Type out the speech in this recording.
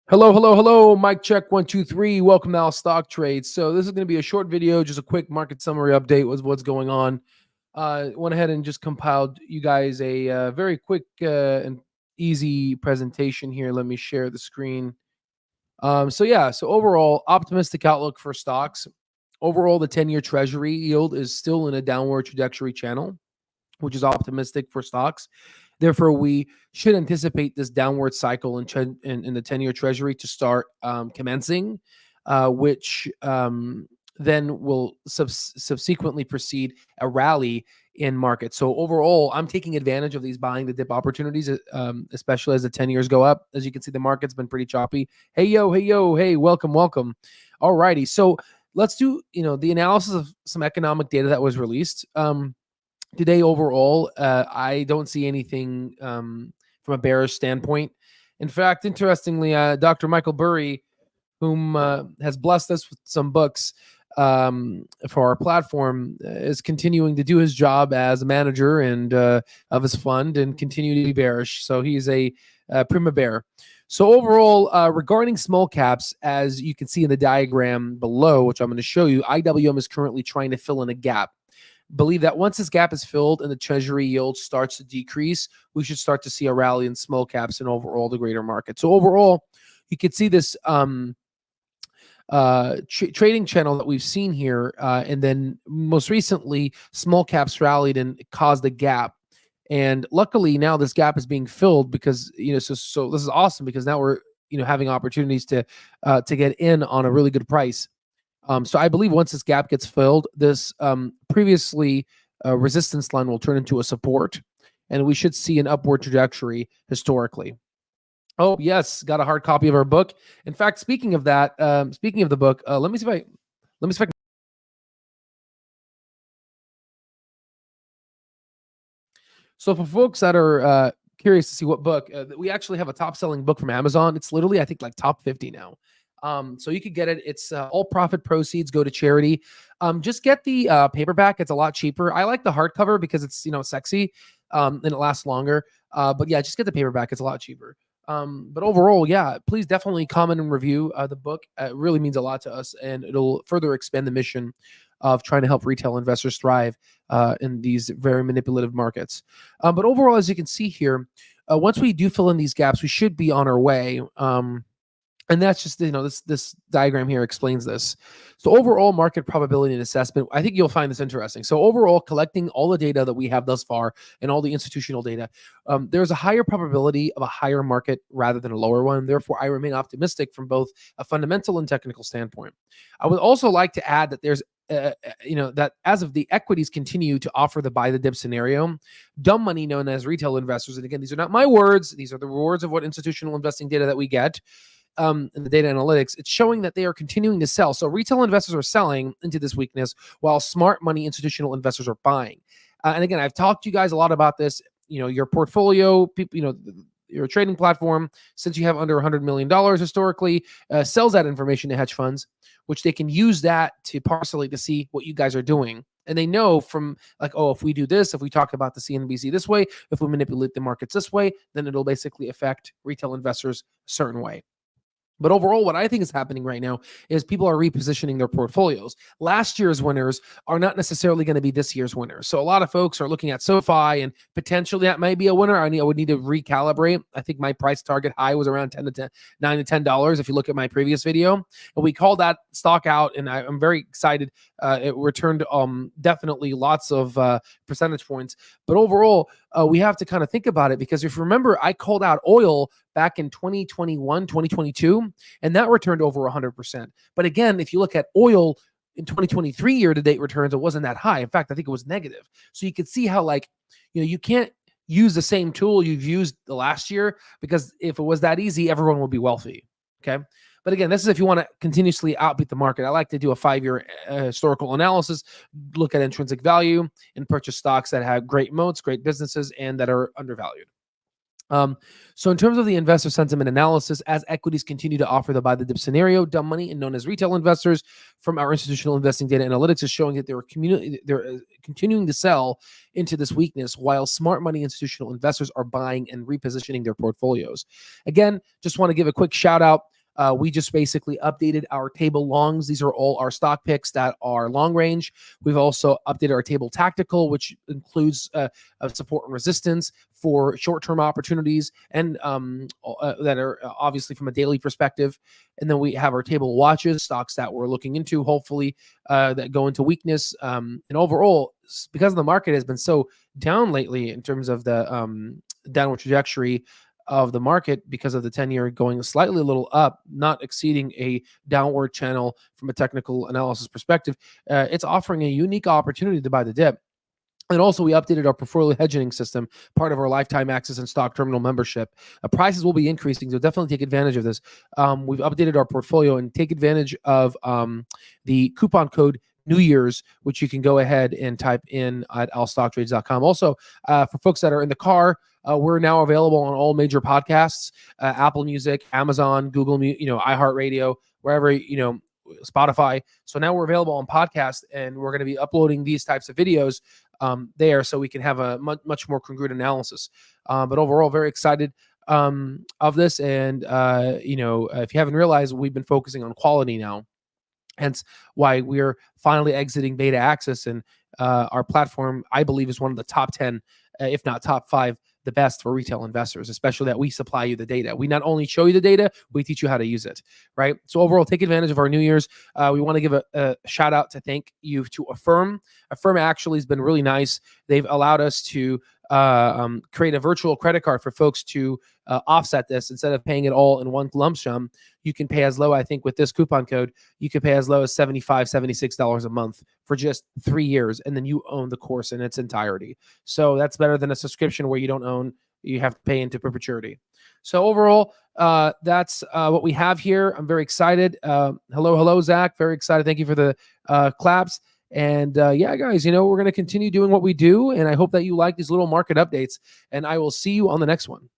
Hello, hello, hello. Mic check 1, 2, 3. Welcome to Al Stock Trades. So this is going to be a short video, just a quick market summary update with what's going on. Went ahead and just compiled you guys a very quick and easy presentation here. Let me share the screen. So overall, optimistic outlook for stocks. Overall, the 10-year Treasury yield is still in a downward trajectory channel, which is optimistic for stocks. Therefore, we should anticipate this downward cycle in the 10-year Treasury to start commencing, which then will subsequently precede a rally in market. So overall, I'm taking advantage of these buying the dip opportunities, especially as the 10 years go up. As you can see, the market's been pretty choppy. Hey, yo, hey, yo, hey, welcome, welcome. All righty. So let's do, the analysis of some economic data that was released. Today, overall, I don't see anything from a bearish standpoint. In fact, interestingly, Dr. Michael Burry, whom has blessed us with some books for our platform, is continuing to do his job as a manager and of his fund and continue to be bearish. So he's a prima bear. So overall, regarding small caps, as you can see in the diagram below, which I'm going to show you, IWM is currently trying to fill in a gap. Believe that once this gap is filled and the Treasury yield starts to decrease, we should start to see a rally in small caps and overall the greater market. So overall, you could see this trading channel that we've seen here, and then most recently, small caps rallied and caused a gap. And luckily, now this gap is being filled because so this is awesome because now we're having opportunities to get in on a really good price. So I believe once this gap gets filled, this previously resistance line will turn into a support, and we should see an upward trajectory historically. Oh, yes, got a hard copy of our book. In fact, speaking of that, speaking of the book, let me see if I can. So for folks that are curious to see what book, we actually have a top-selling book from Amazon. It's literally, I think, like top 50 now. So you could get it. It's all profit proceeds go to charity. Just get the paperback. It's a lot cheaper. I like the hardcover because it's sexy and it lasts longer. But yeah, just get the paperback. It's a lot cheaper. But overall, yeah, please definitely comment and review the book. It really means a lot to us, and it'll further expand the mission of trying to help retail investors thrive in these very manipulative markets. But overall, as you can see here, once we do fill in these gaps, we should be on our way. And that's just, this diagram here explains this. So overall market probability and assessment, I think you'll find this interesting. So overall, collecting all the data that we have thus far and all the institutional data, there's a higher probability of a higher market rather than a lower one. Therefore, I remain optimistic from both a fundamental and technical standpoint. I would also like to add that there's that as of the equities continue to offer the buy the dip scenario, dumb money known as retail investors, and again, these are not my words, these are the words of what institutional investing data that we get, in the data analytics, it's showing that they are continuing to sell. So retail investors are selling into this weakness while smart money institutional investors are buying. And again, I've talked to you guys a lot about this. Your portfolio, people, your trading platform, since you have under $100 million historically, sells that information to hedge funds, which they can use that to parcelate to see what you guys are doing. And they know from if we do this, if we talk about the CNBC this way, if we manipulate the markets this way, then it'll basically affect retail investors a certain way. But overall, what I think is happening right now is people are repositioning their portfolios. Last year's winners are not necessarily going to be this year's winners. So a lot of folks are looking at SoFi and potentially that might be a winner. I would need to recalibrate. I think my price target high was around $9 to $10 if you look at my previous video. And we called that stock out, and I'm very excited. It returned definitely lots of percentage points. But overall, we have to kind of think about it because if you remember, I called out oil back in 2021, 2022, and that returned over 100%. But again, if you look at oil in 2023 year-to-date returns, it wasn't that high. In fact, I think it was negative. So you could see how you can't use the same tool you've used the last year because if it was that easy, everyone would be wealthy. Okay. But again, this is if you want to continuously outbeat the market. I like to do a 5-year historical analysis, look at intrinsic value, and purchase stocks that have great moats, great businesses, and that are undervalued. So in terms of the investor sentiment analysis, as equities continue to offer the buy the dip scenario, dumb money and known as retail investors from our institutional investing data analytics is showing that they're continuing to sell into this weakness while smart money institutional investors are buying and repositioning their portfolios. Again, just want to give a quick shout out We just basically updated our table longs. These are all our stock picks that are long range. We've also updated our table tactical, which includes support and resistance for short-term opportunities and that are obviously from a daily perspective. And then we have our table watches, stocks that we're looking into, hopefully that go into weakness. And overall, because the market has been so down lately in terms of the downward trajectory of the market, because of the 10-year going slightly a little up, not exceeding a downward channel from a technical analysis perspective, it's offering a unique opportunity to buy the dip. And also, we updated our portfolio hedging system, part of our lifetime access and stock terminal membership. Prices will be increasing, so definitely take advantage of this. We've updated our portfolio and take advantage of the coupon code New Year's, which you can go ahead and type in at alstocktrades.com. Also, for folks that are in the car, we're now available on all major podcasts, Apple Music, Amazon, Google, iHeartRadio, wherever, Spotify. So now we're available on podcast, and we're going to be uploading these types of videos there, so we can have a much more congruent analysis. But overall, very excited of this. And if you haven't realized, we've been focusing on quality now. Hence why we're finally exiting beta access, and our platform, I believe, is one of the top 10, if not top 5, the best for retail investors, especially that we supply you the data. We not only show you the data, we teach you how to use it, right? So overall, take advantage of our New Year's. We want to give a shout out to thank you to Affirm. Affirm actually has been really nice. They've allowed us to create a virtual credit card for folks to offset this. Instead of paying it all in one lump sum, you can pay as low, I think with this coupon code, you can pay as low as $75, $76 a month for just 3 years, and then you own the course in its entirety. So that's better than a subscription where you don't own, you have to pay into perpetuity. So overall, that's what we have here. I'm very excited. Hello, Zach. Very excited. Thank you for the claps. And yeah, guys, we're going to continue doing what we do. And I hope that you like these little market updates. And I will see you on the next one.